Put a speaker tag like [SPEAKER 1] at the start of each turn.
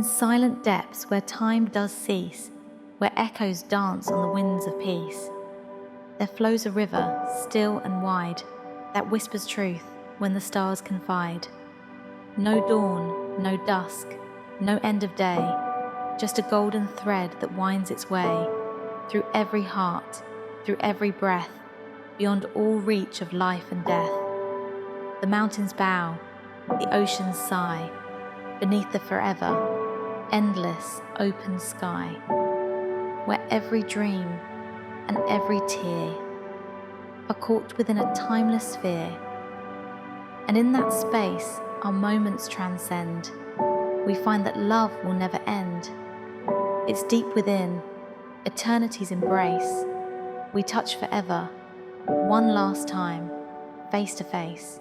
[SPEAKER 1] silent depths where time does cease, where echoes dance on the winds of peace, there flows a river, still and wide, that whispers truth when the stars confide. No dawn, no dusk, no end of day, just a golden thread that winds its way through every heart, through every breath, beyond all reach of life and death. The mountains bow, the oceans sigh, beneath the forever, endless open sky, where every dream and every tear are caught within a timeless sphere. And in that space our moments transcend. We find that love will never end. It's deep within, eternity's embrace. We touch forever, one last time, face to face.